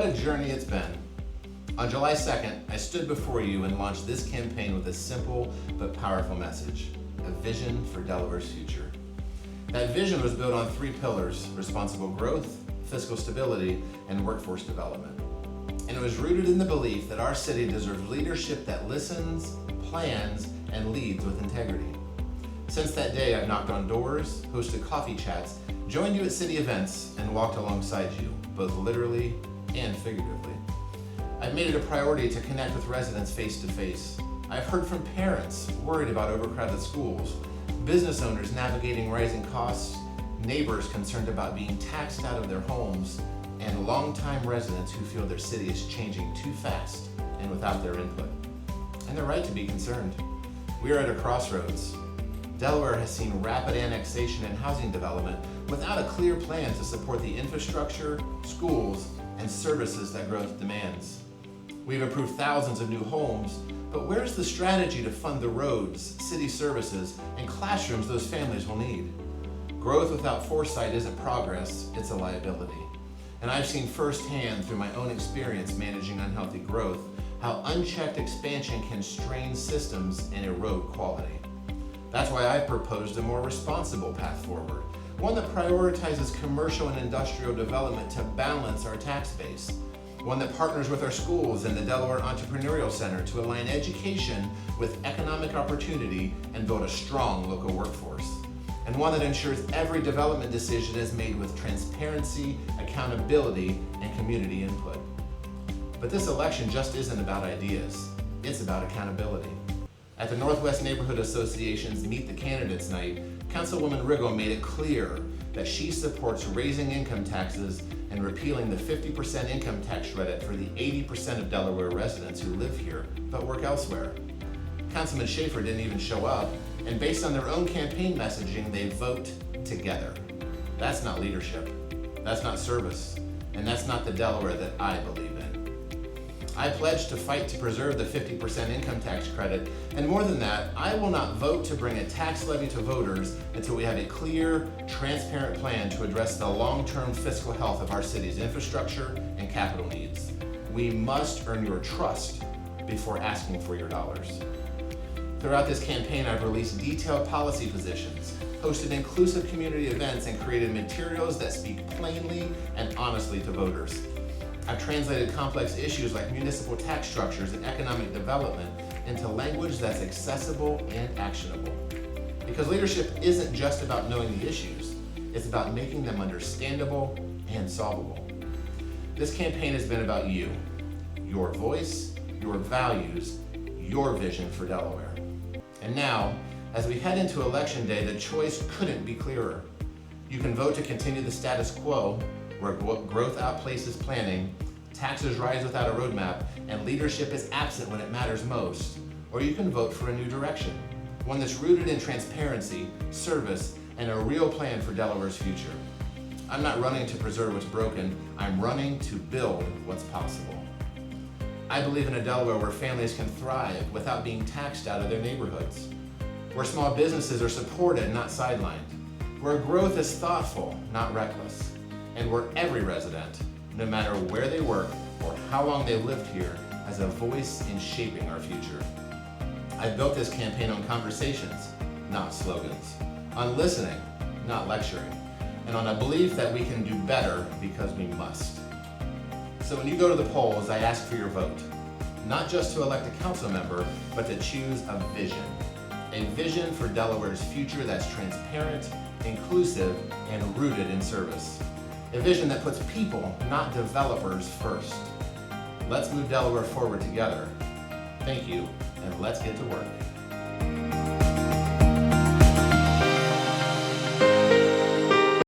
a journey it's been. On July 2nd, I stood before you and launched this campaign with a simple but powerful message, a vision for Delaware's future. That vision was built on 3 pillars: responsible growth, fiscal stability, and workforce development. And it was rooted in the belief that our city deserves leadership that listens, plans, and leads with integrity. Since that day, I've knocked on doors, hosted coffee chats, joined you at city events, and walked alongside you, both literally and figuratively. I've made it a priority to connect with residents face to face. I've heard from parents worried about overcrowded schools, business owners navigating rising costs, neighbors concerned about being taxed out of their homes, and longtime residents who feel their city is changing too fast and without their input. And they're right to be concerned. We are at a crossroads. Delaware has seen rapid annexation and housing development without a clear plan to support the infrastructure, schools, and services that growth demands. We've approved thousands of new homes, but where's the strategy to fund the roads, city services, and classrooms those families will need? Growth without foresight isn't progress, it's a liability. And I've seen firsthand through my own experience managing unhealthy growth how unchecked expansion can strain systems and erode quality. That's why I've proposed a more responsible path forward, one that prioritizes commercial and industrial development to balance our tax base, one that partners with our schools and the Delaware Entrepreneurial Center to align education with economic opportunity and build a strong local workforce, and one that ensures every development decision is made with transparency, accountability, and community input. But this election just isn't about ideas, it's about accountability. At the Northwest Neighborhood Association's Meet the Candidates Night, Councilwoman Riggle made it clear that she supports raising income taxes and repealing the 50% income tax credit for the 80% of Delaware residents who live here but work elsewhere. Councilman Schaefer didn't even show up, and based on their own campaign messaging, they vote together. That's not leadership, that's not service, and that's not the Delaware that I believe in. I pledge to fight to preserve the 50% income tax credit, and more than that, I will not vote to bring a tax levy to voters until we have a clear, transparent plan to address the long-term fiscal health of our city's infrastructure and capital needs. We must earn your trust before asking for your dollars. Throughout this campaign, I've released detailed policy positions, hosted inclusive community events, and created materials that speak plainly and honestly to voters. I've translated complex issues like municipal tax structures and economic development into language that's accessible and actionable. Because leadership isn't just about knowing the issues, it's about making them understandable and solvable. This campaign has been about you, your voice, your values, your vision for Delaware. And now, as we head into Election Day, the choice couldn't be clearer. You can vote to continue the status quo, where growth outpaces planning, taxes rise without a roadmap, and leadership is absent when it matters most. Or you can vote for a new direction, one that's rooted in transparency, service, and a real plan for Delaware's future. I'm not running to preserve what's broken, I'm running to build what's possible. I believe in a Delaware where families can thrive without being taxed out of their neighborhoods, where small businesses are supported, not sidelined, where growth is thoughtful, not reckless, and where every resident, no matter where they work or how long they've lived here, has a voice in shaping our future. I built this campaign on conversations, not slogans, on listening, not lecturing, and on a belief that we can do better because we must. So when you go to the polls, I ask for your vote, not just to elect a council member, but to choose a vision for Delaware's future that's transparent, inclusive, and rooted in service. A vision that puts people, not developers, first. Let's move Delaware forward together. Thank you, and let's get to work.